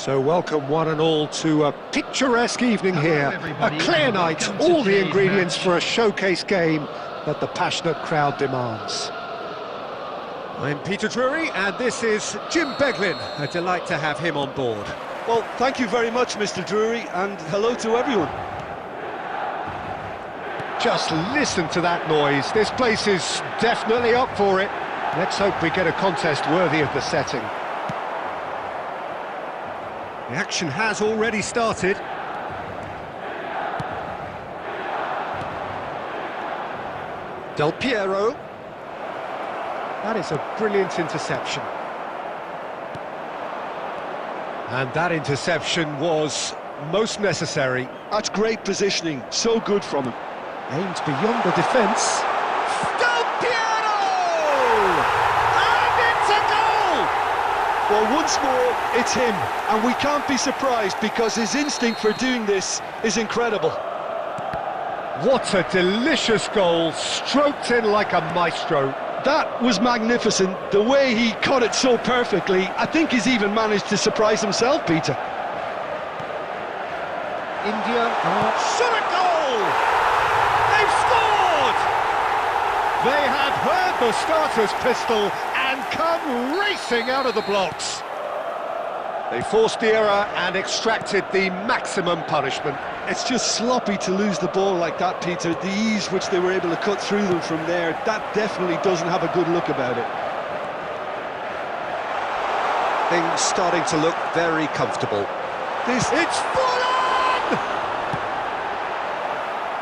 So welcome one and all to a picturesque evening here, a clear night, all the ingredients for a showcase game that the passionate crowd demands. I'm Peter Drury and this is Jim Beglin. A delight to have him on board. Well, thank you very much, Mr. Drury, and hello to everyone. Just listen to that noise. This place is definitely up for it. Let's hope we get a contest worthy of the setting. The action has already started. Del Piero. That is a brilliant interception. And that interception was most necessary. That's great positioning, so good from him. Aimed beyond the defence. Del Piero! And it's a goal! Well, once more, it's him, and we can't be surprised because his instinct for doing this is incredible. What a delicious goal, stroked in like a maestro. That was magnificent, the way he caught it so perfectly. I think he's even managed to surprise himself, Peter. India shot a goal! They've scored! They have heard the starter's pistol and come racing out of the blocks. They forced the error and extracted the maximum punishment. It's just sloppy to lose the ball like that, Peter. The ease which they were able to cut through them from there, that definitely doesn't have a good look about it. Things starting to look very comfortable. It's full on!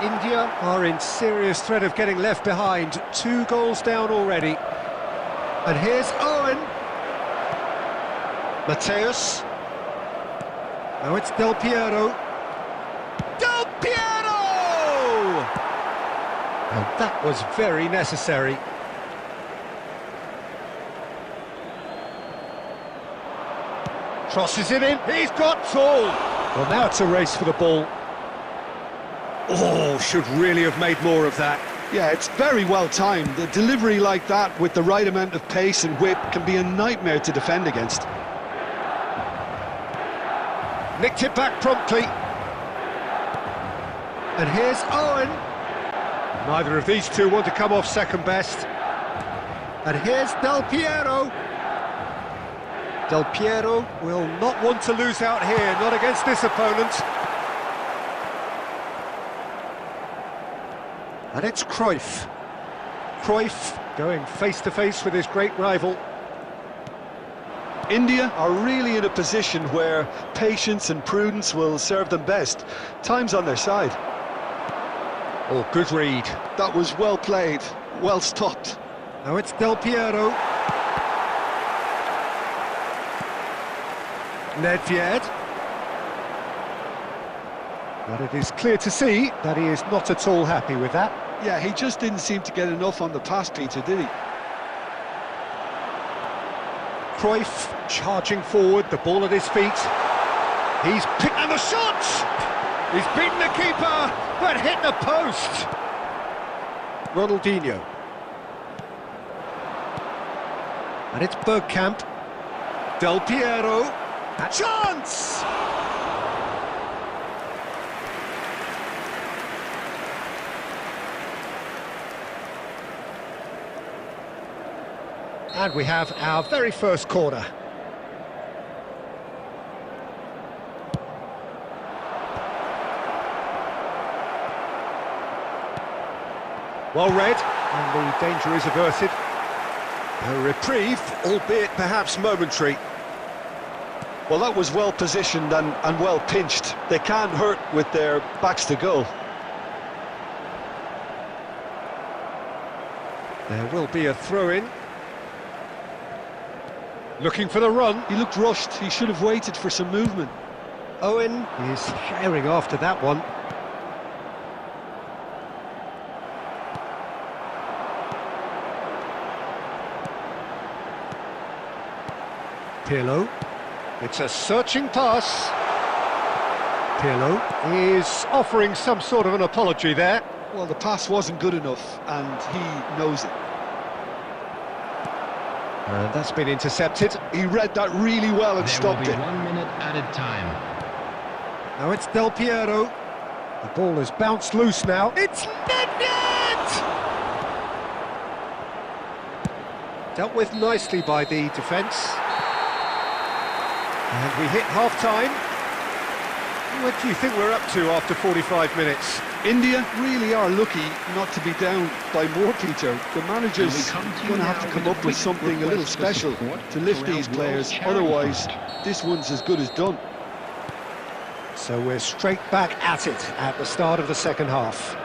India are in serious threat of getting left behind. 2 goals down already. And here's Owen. Mateus. Now it's Del Piero. Del Piero! And that was very necessary. Crosses it in, he's got Tool! Well, now it's a race for the ball. Oh, should really have made more of that. Yeah, it's very well timed. The delivery like that with the right amount of pace and whip can be a nightmare to defend against. Nicked it back promptly. And here's Owen. Neither of these two want to come off second best. And here's Del Piero. Del Piero will not want to lose out here, not against this opponent. And it's Cruyff. Cruyff going face-to-face with his great rival. India are really in a position where patience and prudence will serve them best. Time's on their side. Oh, good read. That was well played, well stopped. Now it's Del Piero. Nedved. But it is clear to see that he is not at all happy with that. Yeah, he just didn't seem to get enough on the pass, Peter, did he? Cruyff charging forward, the ball at his feet. He's picked and the shot! He's beaten the keeper, but hit the post. Ronaldinho. And it's Bergkamp. Del Piero. A chance! And we have our very first corner. Well read, and the danger is averted. A reprieve, albeit perhaps momentary. Well, that was well positioned and well pinched. They can't hurt with their backs to goal. There will be a throw-in. Looking for the run. He looked rushed. He should have waited for some movement. Owen is herring after that one. Pirlo. It's a searching pass. Pirlo is offering some sort of an apology there. Well, the pass wasn't good enough, and he knows it. And that's been intercepted. He read that really well and stopped it. There will be 1 minute added time. Now it's Del Piero. The ball has bounced loose now. It's net! Dealt with nicely by the defence. And we hit half-time. What do you think we're up to after 45 minutes? India really are lucky not to be down by more, Peter. The manager's going to have to come up with something a little special to lift these players, otherwise this one's as good as done. So we're straight back at it at the start of the second half.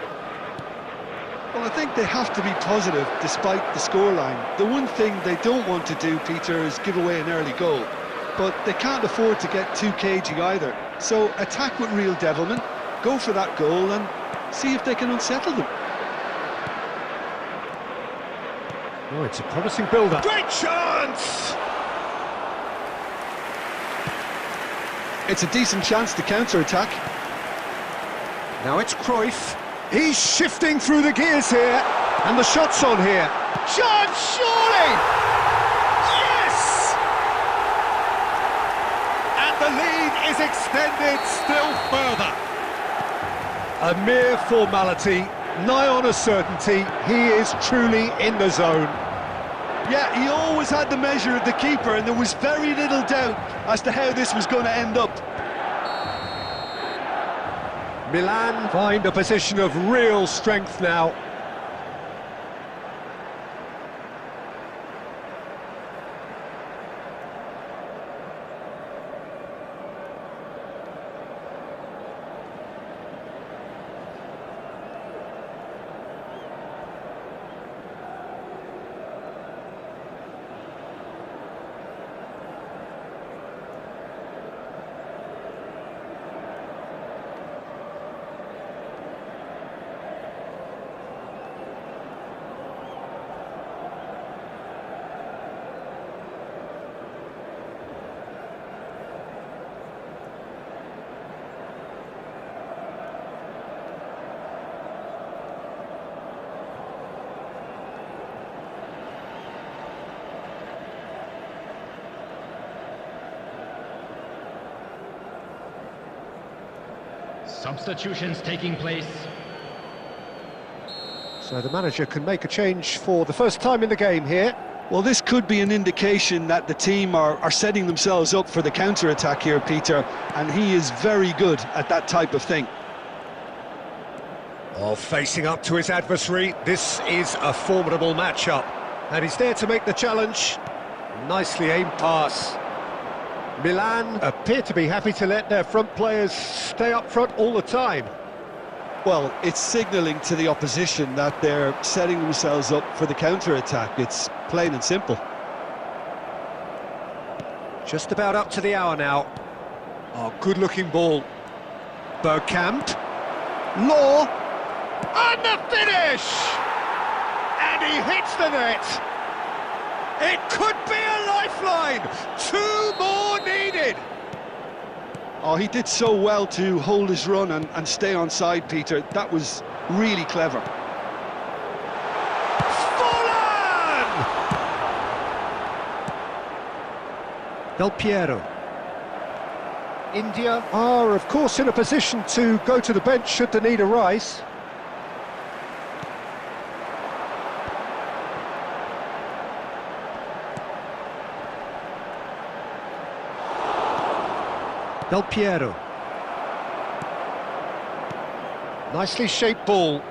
Well, I think they have to be positive despite the scoreline. The one thing they don't want to do, Peter, is give away an early goal. But they can't afford to get too cagey either. So attack with real devilment, go for that goal and see if they can unsettle them. Oh, it's a promising build-up. Great chance! It's a decent chance to counter-attack. Now it's Cruyff. He's shifting through the gears here. And the shot's on here. Chance, surely! Yes! And the lead is extended still further. A mere formality, nigh on a certainty. He is truly in the zone. Yeah, he always had the measure of the keeper, and there was very little doubt as to how this was going to end up. Milan find a position of real strength now. Substitutions taking place. So the manager can make a change for the first time in the game here. Well, this could be an indication that the team are setting themselves up for the counter-attack here, Peter, and he is very good at that type of thing. Oh, facing up to his adversary, this is a formidable matchup. And he's there to make the challenge. Nicely aimed pass. Milan appear to be happy to let their front players stay up front all the time. Well, it's signalling to the opposition that they're setting themselves up for the counter-attack. It's plain and simple. Just about up to the hour now. Oh, good-looking ball. Bergkamp. Law. And the finish! And he hits the net. It could be a lifeline. 2 more needed. Oh, he did so well to hold his run and stay on side, Peter. That was really clever. Fallen! Del Piero. India are, of course, in a position to go to the bench should the need arise. Del Piero. Nicely shaped ball.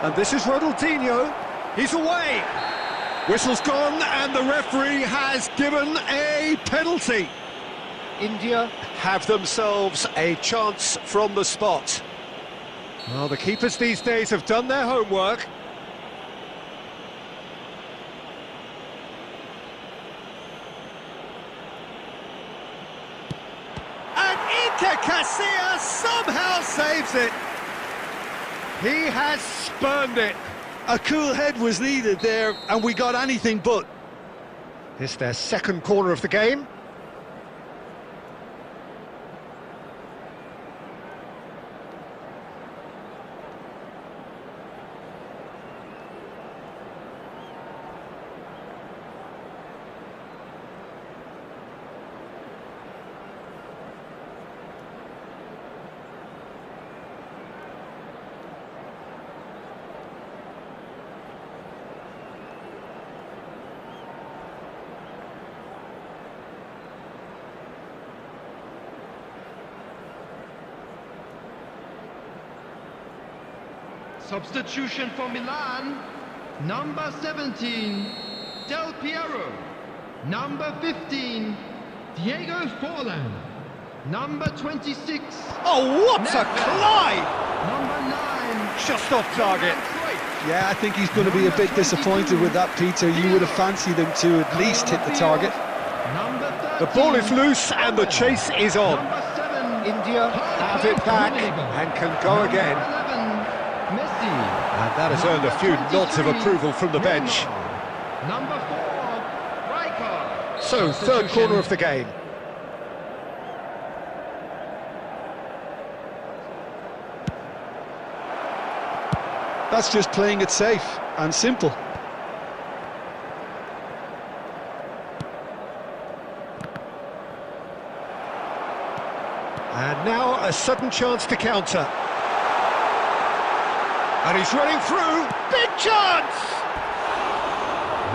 And this is Ronaldinho. He's away. Whistle's gone and the referee has given a penalty. India have themselves a chance from the spot. Well, the keepers these days have done their homework. Casillas somehow saves it. He has spurned it. A cool head was needed there, and we got anything but. It's their second corner of the game. Substitution for Milan. Number 17, Del Piero. Number 15, Diego Forlan. Number 26. Oh, what a collide! Number 9. Just off target. Yeah, I think he's going to be a bit disappointed with that, Peter. You would have fancied him to at least hit the target. The ball is loose and the chase is on. Number 7, India have it back and can go again. Messi. And that has earned a few nods of approval from the bench. Number 4, Riker. So, third corner of the game. That's just playing it safe and simple. And now a sudden chance to counter. And he's running through. Big chance!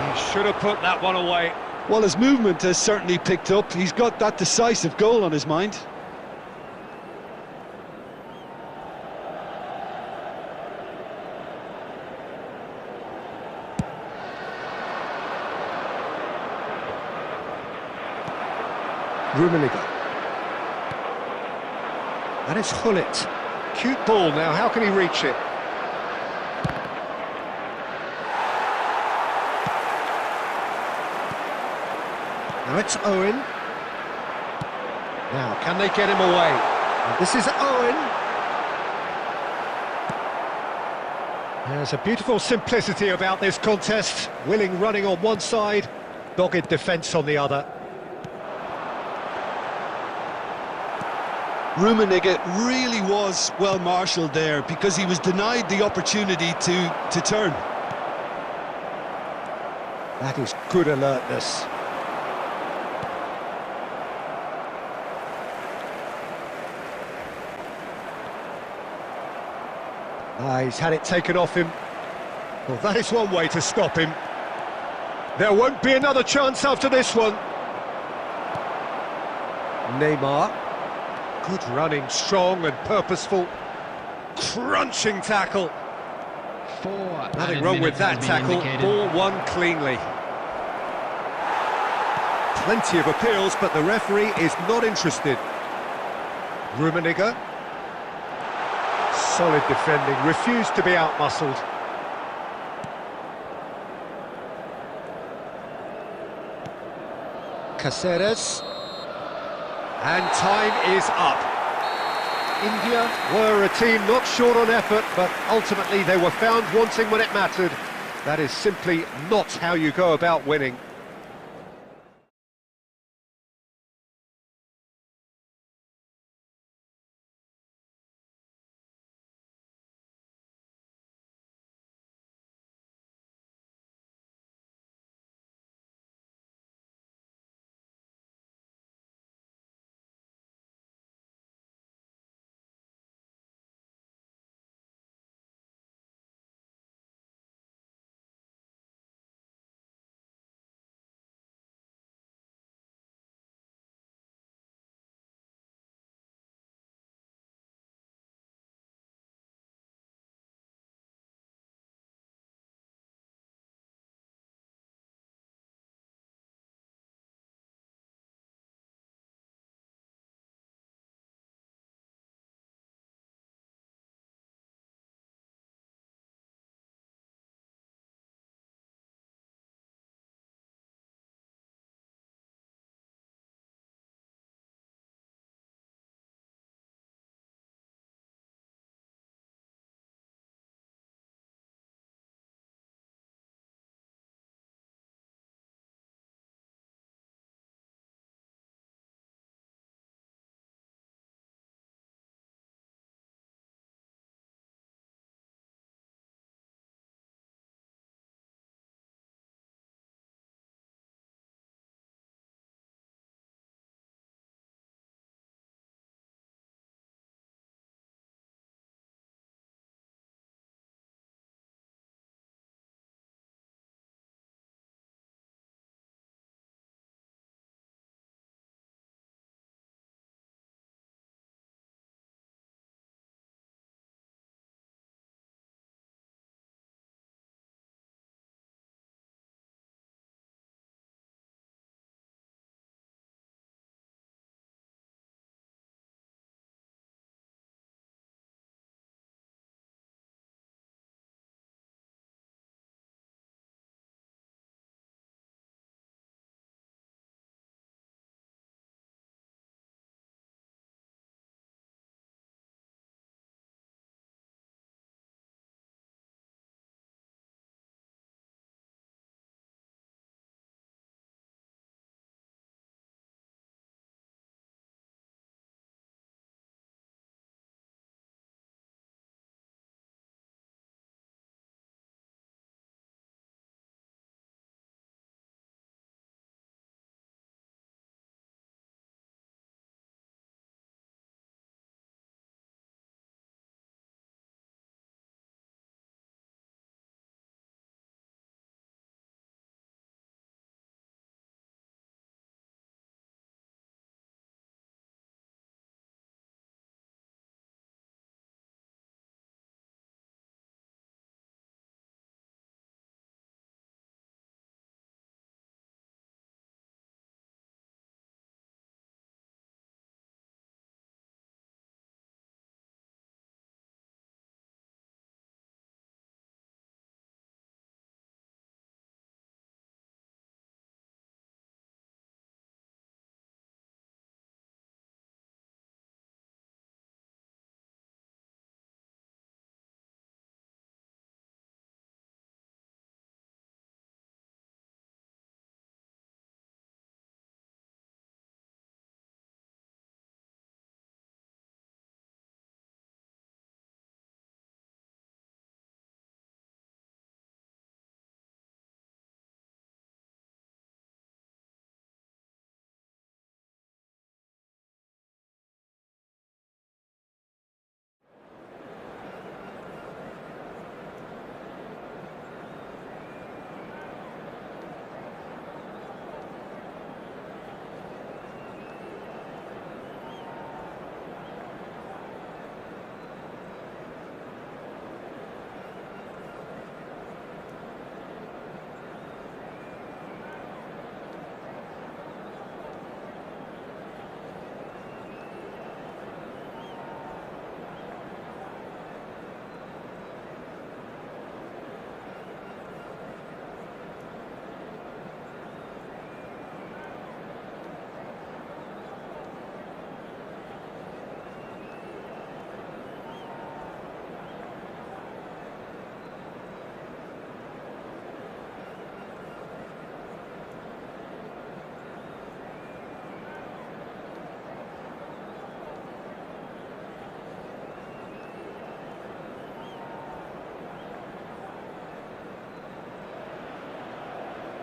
He should have put that one away. Well, his movement has certainly picked up. He's got that decisive goal on his mind. Rummenigge. And it's Hullet. Cute ball now, how can he reach it? Now it's Owen. Now, can they get him away? And this is Owen. There's a beautiful simplicity about this contest. Willing running on one side, dogged defence on the other. Rummenigge really was well marshalled there because he was denied the opportunity to turn. That is good alertness. He's had it taken off him. Well, that is one way to stop him. There won't be another chance after this one. Neymar. Good running, strong and purposeful. Crunching tackle. Nothing wrong with that tackle. Ball won cleanly. Plenty of appeals, but the referee is not interested. Rummenigge. Solid defending, refused to be outmuscled. Caceres. And time is up. India were a team not short on effort, but ultimately they were found wanting when it mattered. That is simply not how you go about winning.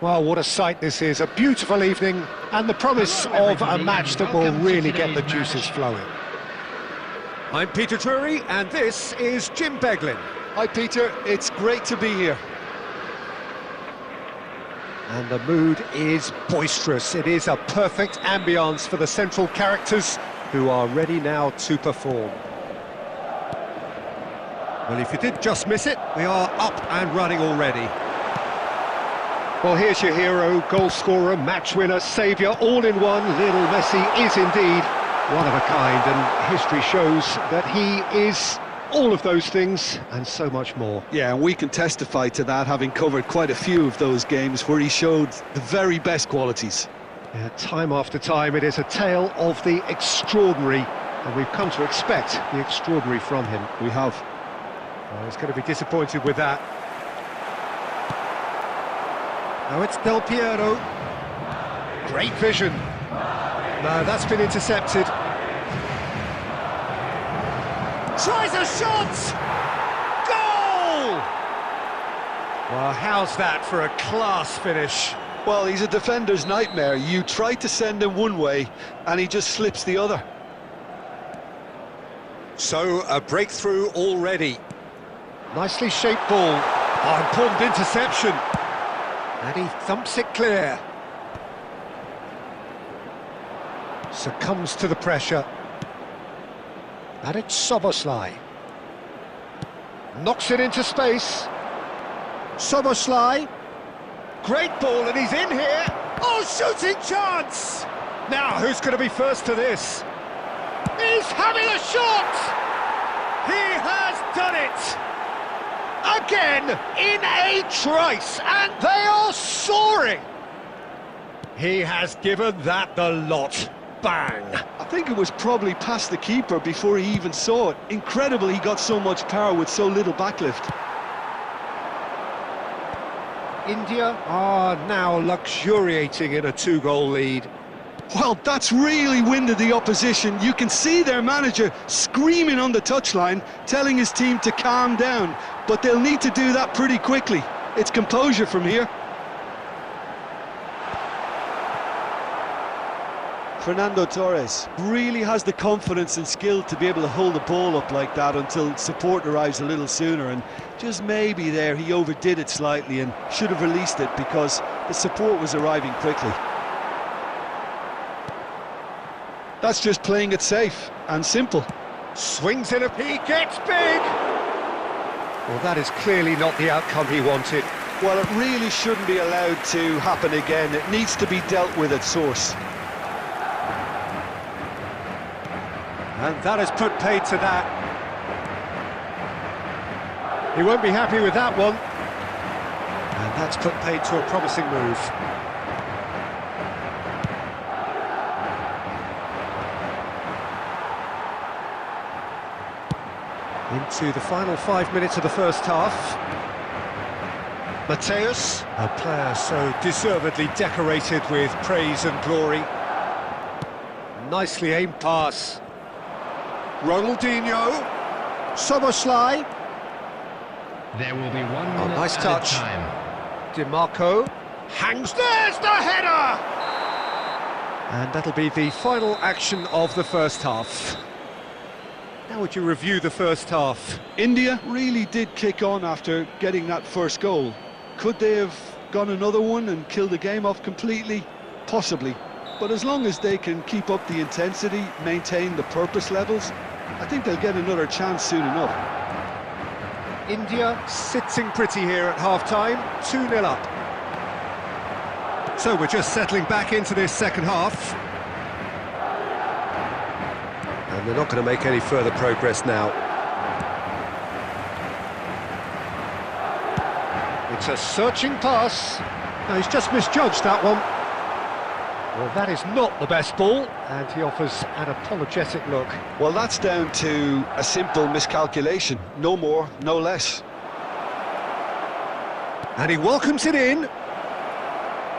Well, what a sight this is, a beautiful evening, and the promise of a match that will really get the juices flowing. I'm Peter Drury, and this is Jim Beglin. Hi Peter, it's great to be here. And the mood is boisterous. It is a perfect ambience for the central characters who are ready now to perform. Well, if you did just miss it, we are up and running already. Well, here's your hero, goal scorer, match winner, saviour, all in one. Lionel Messi is indeed one of a kind, and history shows that he is all of those things and so much more. Yeah, and we can testify to that, having covered quite a few of those games where he showed the very best qualities. Yeah, time after time, it is a tale of the extraordinary, and we've come to expect the extraordinary from him. We have. Oh, he's going to be disappointed with that. Now it's Del Piero. Great vision. No, that's been intercepted. Tries a shot! Goal! Well, how's that for a class finish? Well, he's a defender's nightmare. You try to send him one way, and he just slips the other. So, a breakthrough already. Nicely shaped ball. Oh, important interception. And he thumps it clear. Succumbs to the pressure. And it's Soboslai. Knocks it into space. Soboslai. Great ball, and he's in here. Oh, shooting chance! Now, who's going to be first to this? He's having a shot! He has done it! Again, in a trice, and they are soaring! He has given that the lot. Bang! I think it was probably past the keeper before he even saw it. Incredible he got so much power with so little backlift. India are now luxuriating in a two-goal lead. Well, that's really winded the opposition. You can see their manager screaming on the touchline, telling his team to calm down. But they'll need to do that pretty quickly. It's composure from here. Fernando Torres really has the confidence and skill to be able to hold the ball up like that until support arrives a little sooner, and just maybe there he overdid it slightly and should have released it because the support was arriving quickly. That's just playing it safe and simple. Swings in he gets big! Well, that is clearly not the outcome he wanted. Well, it really shouldn't be allowed to happen again. It needs to be dealt with at source. And that has put paid to that. He won't be happy with that one. And that's put paid to a promising move. Into the final 5 minutes of the first half. Mateus, a player so deservedly decorated with praise and glory. Nicely aimed pass. Ronaldinho. Soboslai. There will be 1 minute Nice added touch. time. DiMarco hangs. There's the header! And that'll be the final action of the first half. How would you review the first half? India really did kick on after getting that first goal. Could they have gone another one and killed the game off completely? Possibly. But as long as they can keep up the intensity, maintain the purpose levels, I think they'll get another chance soon enough. India sitting pretty here at half-time, 2-0 up. So we're just settling back into this second half. And they're not going to make any further progress now. It's a searching pass. No, he's just misjudged that one. Well, that is not the best ball, and he offers an apologetic look. Well, that's down to a simple miscalculation. No more, no less. And he welcomes it in.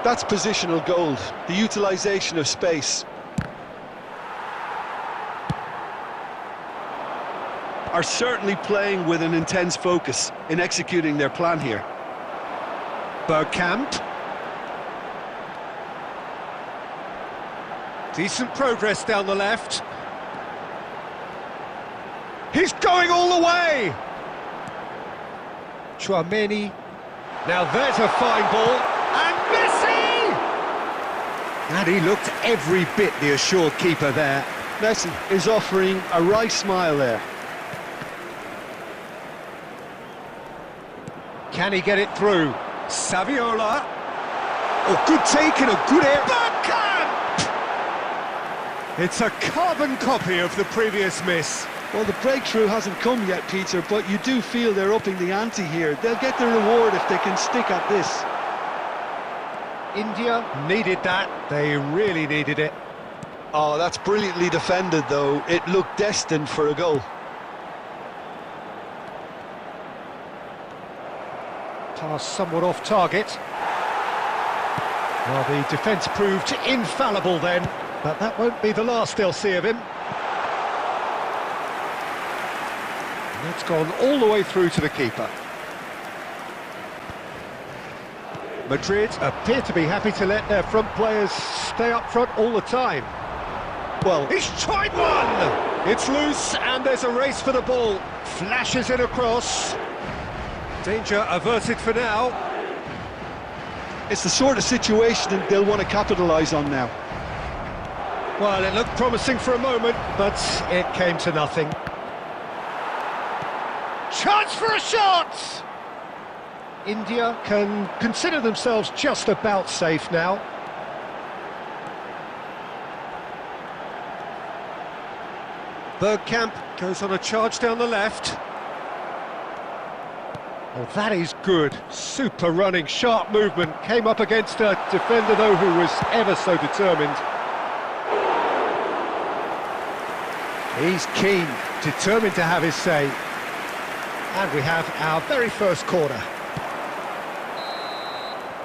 That's positional gold, the utilisation of space. Are certainly playing with an intense focus in executing their plan here. Bergkamp. Decent progress down the left. He's going all the way! Chouameni. Now there's a fine ball. And Messi! And he looked every bit the assured keeper there. Messi is offering a wry smile there. Can he get it through? Saviola. Oh, good take and a good air. Bergkamp! It's a carbon copy of the previous miss. Well, the breakthrough hasn't come yet, Peter, but you do feel they're upping the ante here. They'll get the reward if they can stick at this. India needed that. They really needed it. Oh, that's brilliantly defended, though. It looked destined for a goal. Pass somewhat off target. Well, the defence proved infallible then, but that won't be the last they'll see of him. And that's gone all the way through to the keeper. Madrid appear to be happy to let their front players stay up front all the time. Well, he's tried one! It's loose and there's a race for the ball. Flashes it across. Danger averted for now. It's the sort of situation that they'll want to capitalise on now. Well, it looked promising for a moment, but it came to nothing. Chance for a shot! India can consider themselves just about safe now. Bergkamp goes on a charge down the left. Oh, that is good. Super running, sharp movement. Came up against a defender, though, who was ever so determined. He's keen, determined to have his say. And we have our very first corner.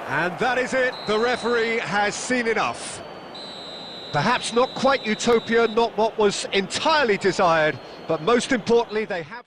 And that is it. The referee has seen enough. Perhaps not quite utopia, not what was entirely desired, but most importantly, they have...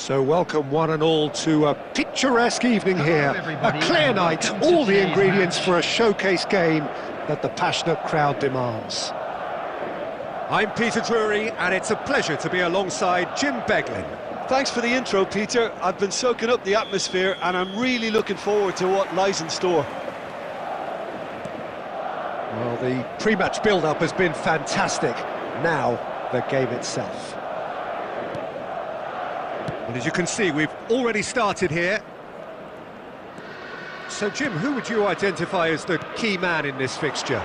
So welcome one and all to a picturesque evening here. A clear night, all the ingredients for a showcase game that the passionate crowd demands. I'm Peter Drury, and it's a pleasure to be alongside Jim Beglin. Thanks for the intro, Peter. I've been soaking up the atmosphere and I'm really looking forward to what lies in store. Well, the pre-match build-up has been fantastic. Now, the game itself. And as you can see, we've already started here. So, Jim, who would you identify as the key man in this fixture?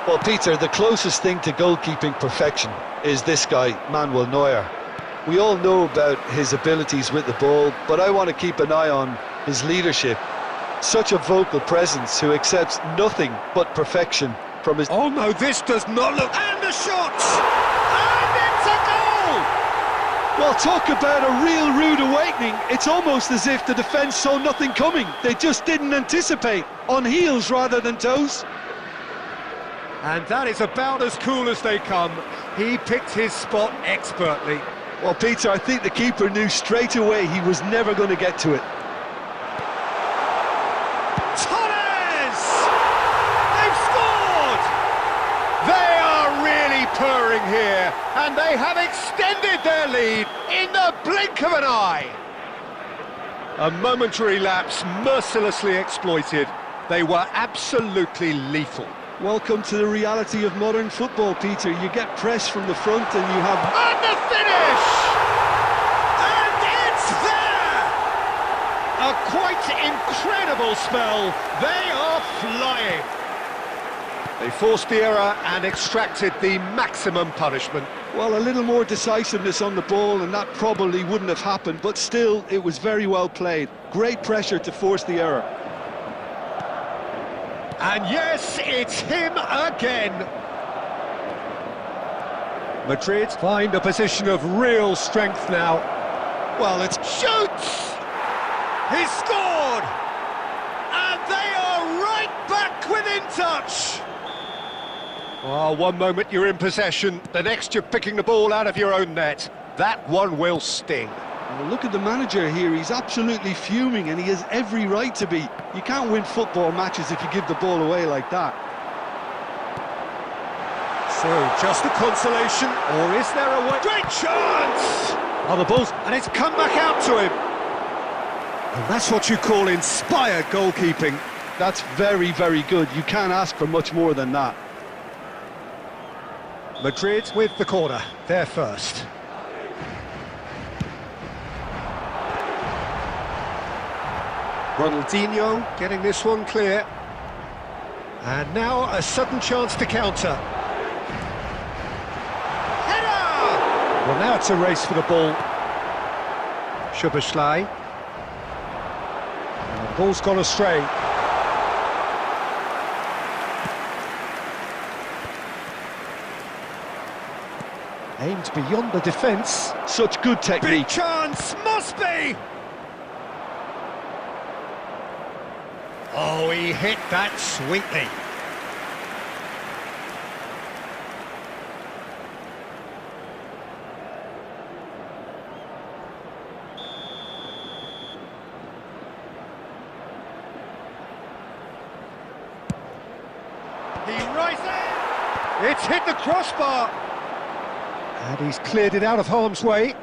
Well, Peter, the closest thing to goalkeeping perfection is this guy, Manuel Neuer. We all know about his abilities with the ball, but I want to keep an eye on his leadership. Such a vocal presence who accepts nothing but perfection from his... Oh no, this does not look... And the shot! And it's a goal! Well, talk about a real rude awakening. It's almost as if the defence saw nothing coming. They just didn't anticipate, on heels rather than toes. And that is about as cool as they come. He picked his spot expertly. Well, Peter, I think the keeper knew straight away he was never going to get to it. Torres! They've scored! They are really purring here, and they have extended their lead in the blink of an eye. A momentary lapse mercilessly exploited. They were absolutely lethal. Welcome to the reality of modern football, Peter. You get press from the front and you have... And the finish! And it's there! A quite incredible spell. They are flying. They forced the error and extracted the maximum punishment. Well, a little more decisiveness on the ball and that probably wouldn't have happened, but still, it was very well played. Great pressure to force the error. And yes, it's him again. Madrid find a position of real strength now. Well, it's shoots! He scored! And they are right back within touch. Oh, one moment you're in possession, the next you're picking the ball out of your own net. That one will sting. Well, look at the manager here, he's absolutely fuming and he has every right to be. You can't win football matches if you give the ball away like that. So, just a consolation, or is there a way? Great chance! Oh, the ball's... and it's come back out to him. And that's what you call inspired goalkeeping. That's very, very good. You can't ask for much more than that. Madrid with the corner, they're first. Ronaldinho getting this one clear. And now a sudden chance to counter. Header! Well, now it's a race for the ball. Szoboszlai. And the ball's gone astray. Aimed beyond the defence. Such good technique. Big chance, must be! Oh, he hit that sweetly. He rises! It's hit the crossbar! And he's cleared it out of harm's way.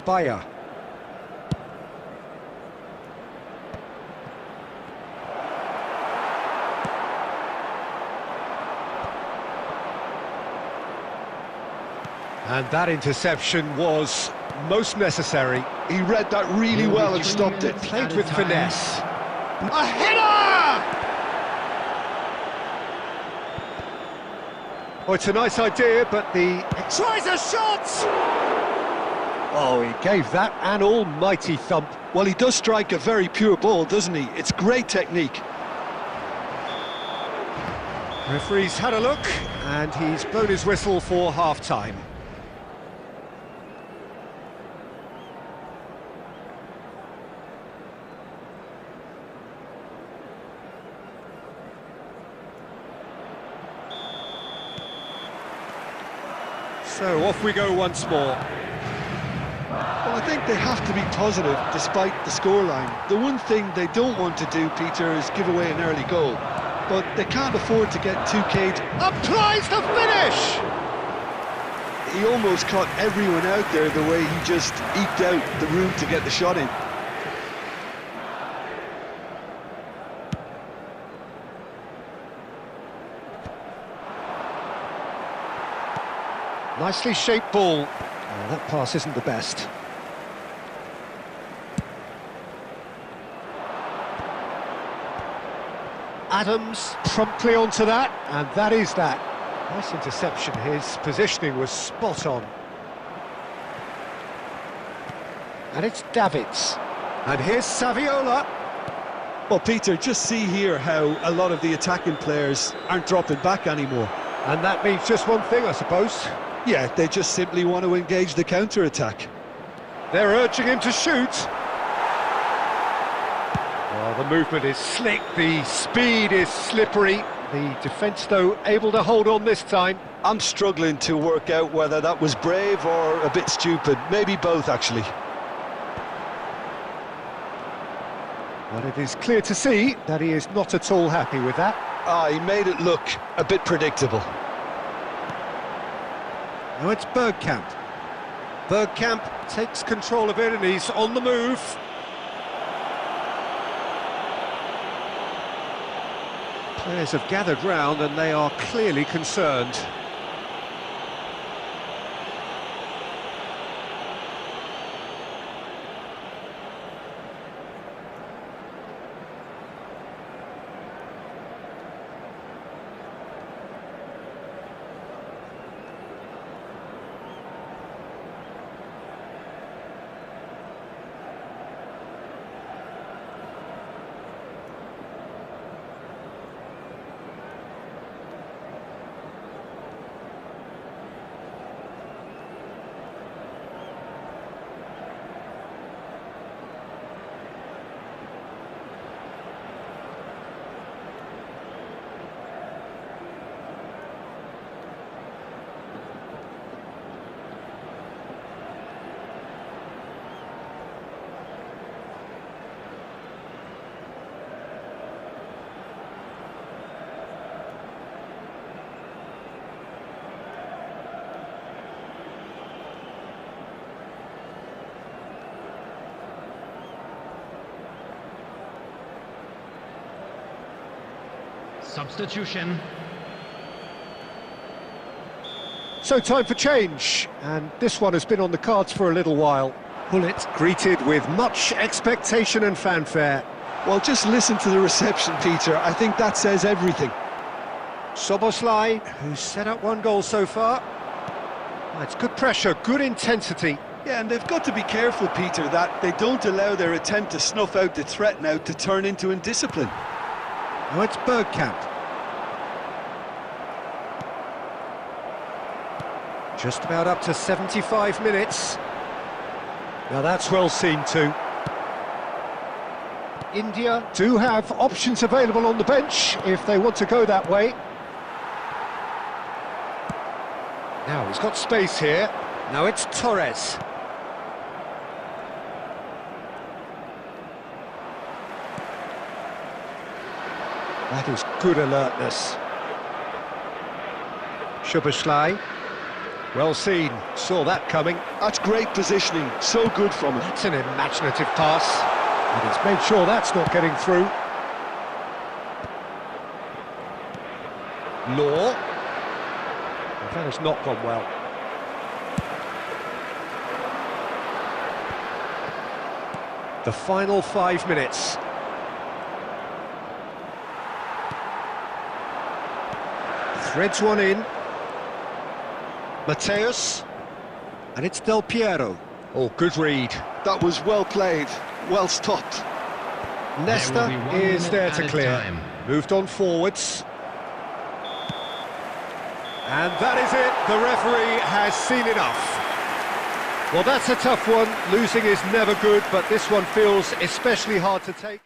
Bayer. And that interception was most necessary. He read that really well and stopped it. Played with finesse. A header! Oh, it's a nice idea, but the... tries a shot! Oh, he gave that an almighty thump. Well, he does strike a very pure ball, doesn't he? It's great technique. Referee's had a look, and he's blown his whistle for half-time. So off we go once more. Well, I think they have to be positive despite the scoreline. The one thing they don't want to do, Peter, is give away an early goal. But they can't afford to get too cagey. Applies the finish! He almost caught everyone out there the way he just eked out the room to get the shot in. Nicely shaped ball. Oh, that pass isn't the best. Adams promptly onto that, and that is that. Nice interception. His positioning was spot on. And it's Davids. And here's Saviola. Well, Peter, just see here how a lot of the attacking players aren't dropping back anymore. And that means just one thing, I suppose. Yeah, they just simply want to engage the counter-attack. They're urging him to shoot. Well, the movement is slick, the speed is slippery. The defence, though, able to hold on this time. I'm struggling to work out whether that was brave or a bit stupid. Maybe both, actually. Well, it is clear to see that he is not at all happy with that. He made it look a bit predictable. Now it's Bergkamp. Bergkamp takes control of it and he's on the move. Players have gathered round and they are clearly concerned. Substitution. So time for change, and this one has been on the cards for a little while. Bullet greeted with much expectation and fanfare. Well, just listen to the reception, Peter. I think that says everything. Soboslai, who's set up one goal so far. It's good pressure, good intensity. Yeah, and they've got to be careful, Peter, that they don't allow their attempt to snuff out the threat now to turn into indiscipline. Now it's Bergkamp. Just about up to 75 minutes. Now that's well seen too. India do have options available on the bench if they want to go that way. Now he's got space here. Now it's Torres. That is good alertness. Szoboszlai. Well seen, saw that coming. That's great positioning, so good from him. That's an imaginative pass. And he's made sure that's not getting through. Law. And that has not gone well. The final 5 minutes. Threads one in. Mateus. And it's Del Piero. Oh, good read. That was well played, well stopped. Nesta is there to clear. Moved on forwards. And that is it. The referee has seen enough. Well, that's a tough one. Losing is never good, but this one feels especially hard to take.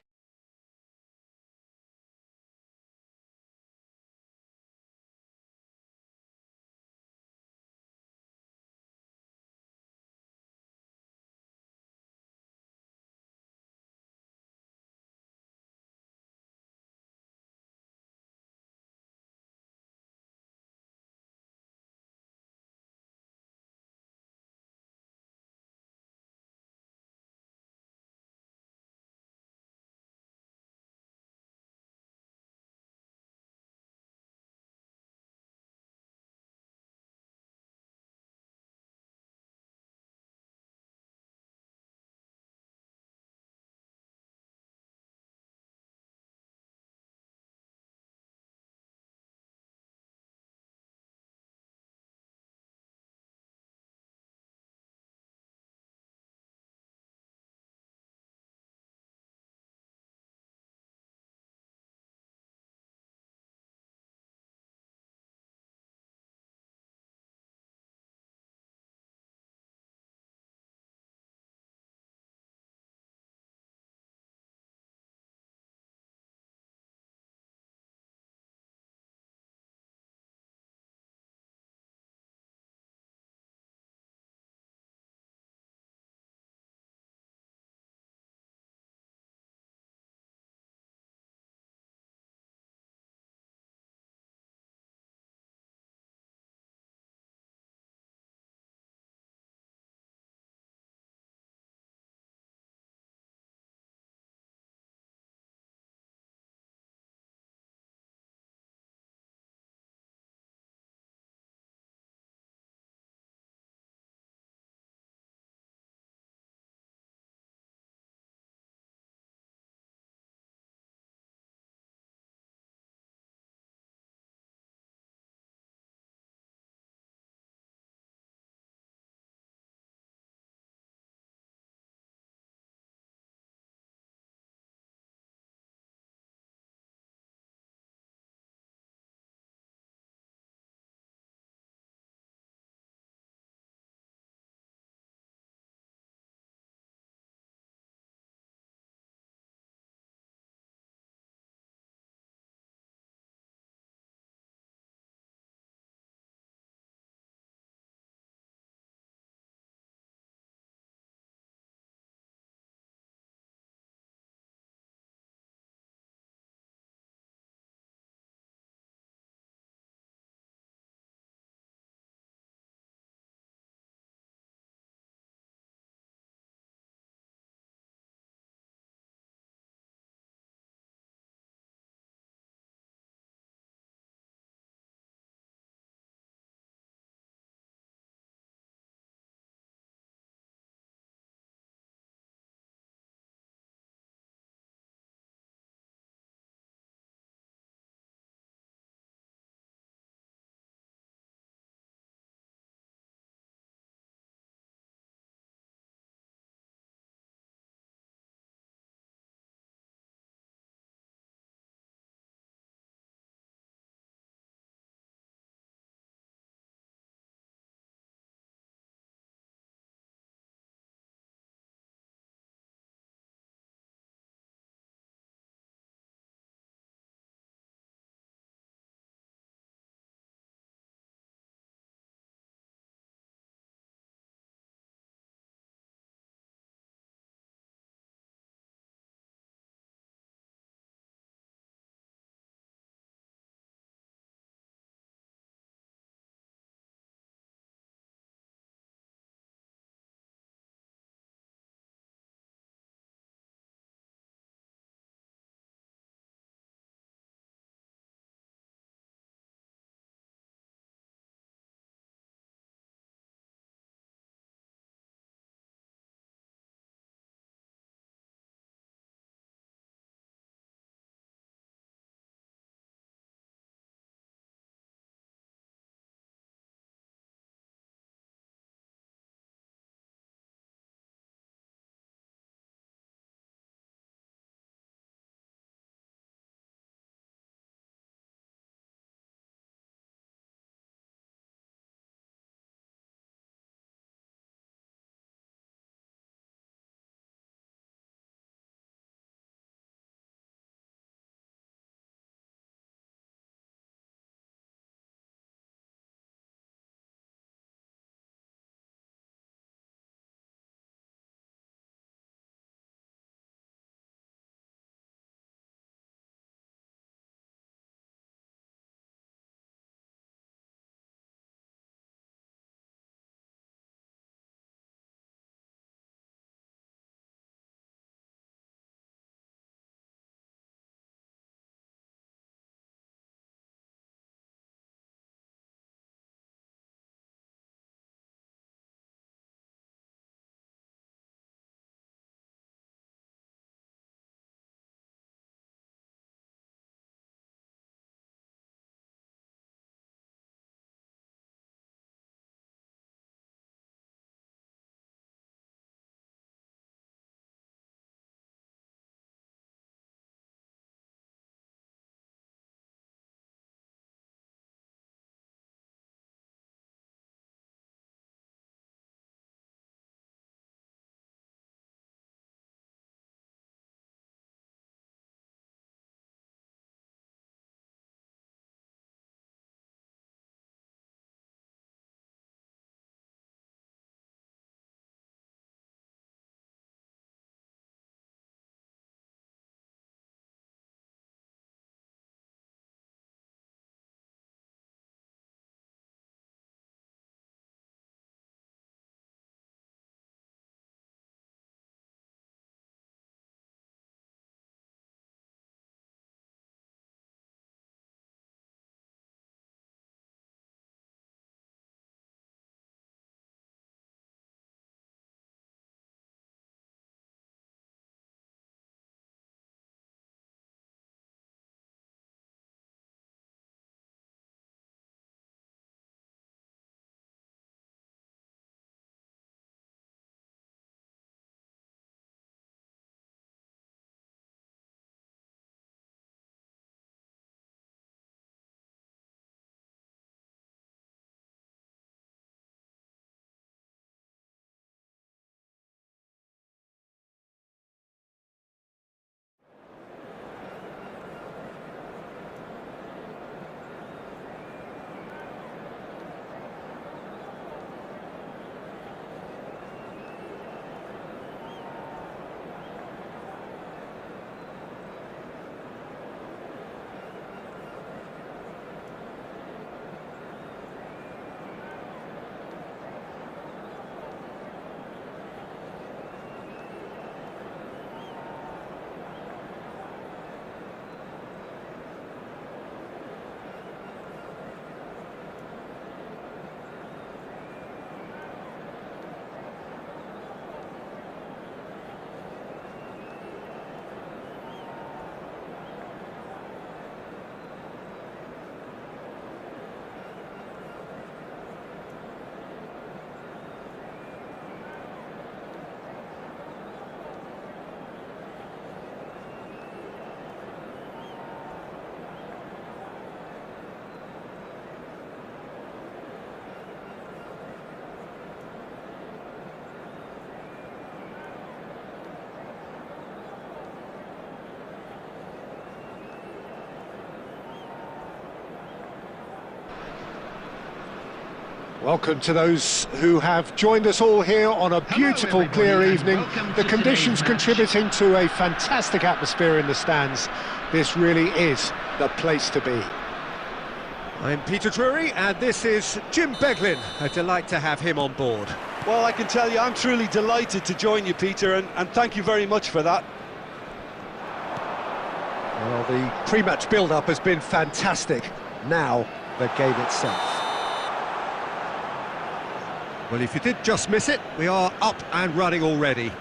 Welcome to those who have joined us all here on a beautiful, clear evening. The conditions contributing to a fantastic atmosphere in the stands. This really is the place to be. I'm Peter Drury, and this is Jim Beglin. A delight to have him on board. Well, I can tell you, I'm truly delighted to join you, Peter, and thank you very much for that. Well, the pre-match build-up has been fantastic. Now, the game itself. Well, if you did just miss it, we are up and running already.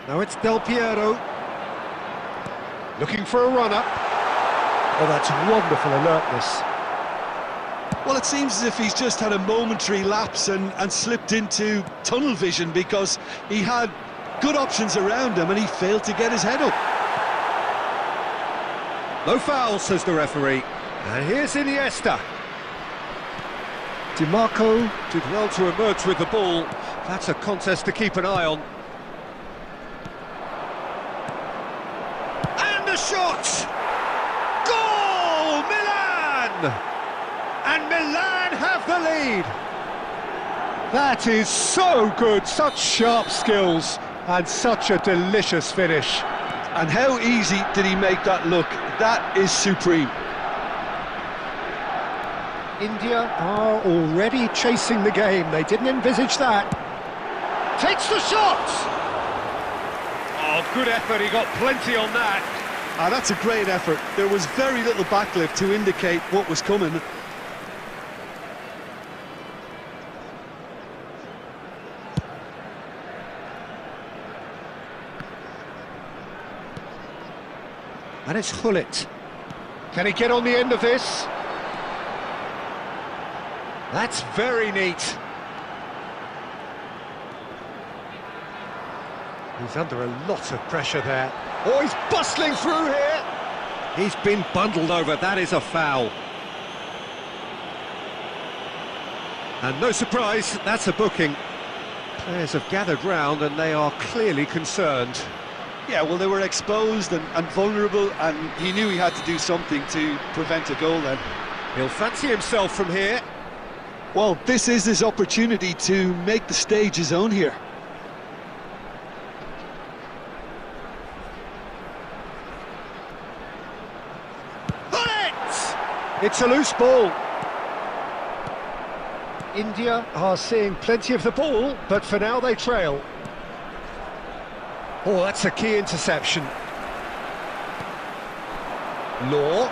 Now it's Del Piero. Looking for a runner. Oh, that's wonderful alertness. Well, it seems as if he's just had a momentary lapse and slipped into tunnel vision, because he had good options around him and he failed to get his head up. No foul, says the referee. And here's Iniesta. Di Marco did well to emerge with the ball. That's a contest to keep an eye on. And a shot! Goal! Milan! And Milan have the lead. That is so good, such sharp skills and such a delicious finish. And how easy did he make that look? That is supreme. India are already chasing the game. They didn't envisage that. Takes the shot! Oh, good effort, he got plenty on that. That's a great effort. There was very little backlift to indicate what was coming. And it's Hullet. Can he get on the end of this? That's very neat. He's under a lot of pressure there. Oh, he's bustling through here. He's been bundled over. That is a foul. And no surprise, that's a booking. Players have gathered round and they are clearly concerned. Yeah, well, they were exposed and vulnerable, and he knew he had to do something to prevent a goal then. He'll fancy himself from here. Well, this is his opportunity to make the stage his own here. Hullet! It's a loose ball. India are seeing plenty of the ball, but for now they trail. Oh, that's a key interception. Law.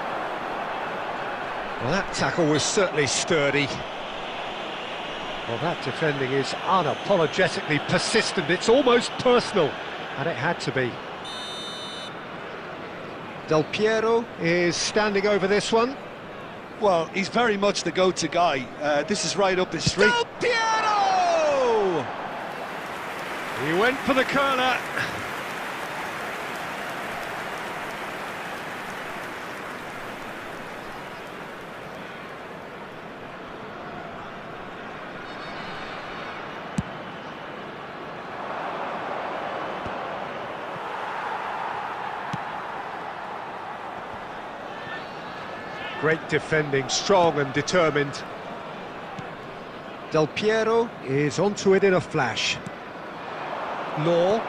Well, that tackle was certainly sturdy. Well, that defending is unapologetically persistent. It's almost personal, and it had to be. Del Piero is standing over this one. Well, he's very much the go-to guy. This is right up his street. Del Piero! He went for the curler. Great defending, strong and determined. Del Piero is onto it in a flash. Law.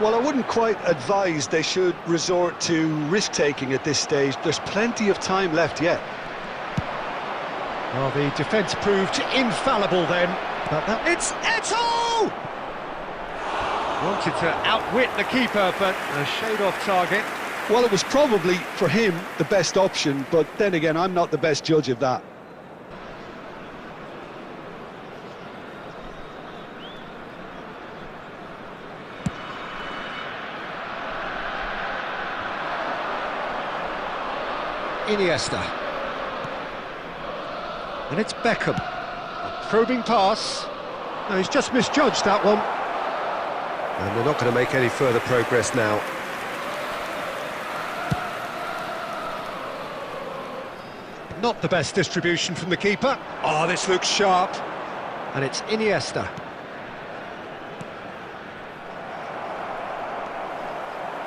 Well, I wouldn't quite advise they should resort to risk-taking at this stage. There's plenty of time left yet. Well, the defence proved infallible then. But it's Eto'o! Wanted to outwit the keeper, but a shade off target. Well, it was probably, for him, the best option, but then again, I'm not the best judge of that. Iniesta. And it's Beckham. A probing pass. No, he's just misjudged that one. And they're not going to make any further progress now. Not the best distribution from the keeper. Oh, this looks sharp. And it's Iniesta.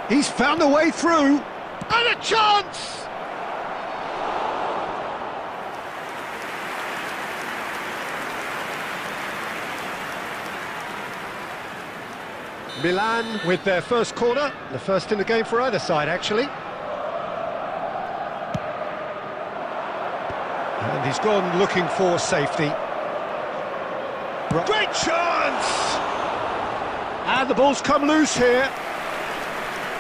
He's found a way through. And a chance! Milan with their first corner, the first in the game for either side, actually. And he's gone looking for safety. Great chance! And the ball's come loose here.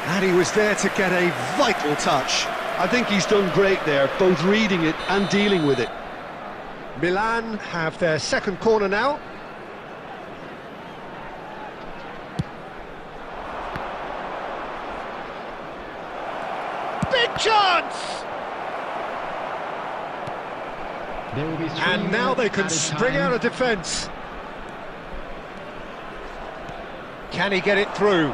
And he was there to get a vital touch. I think he's done great there, both reading it and dealing with it. Milan have their second corner now. Big chance! There will be 3 And now they can added spring time. out of defence. Can he get it through?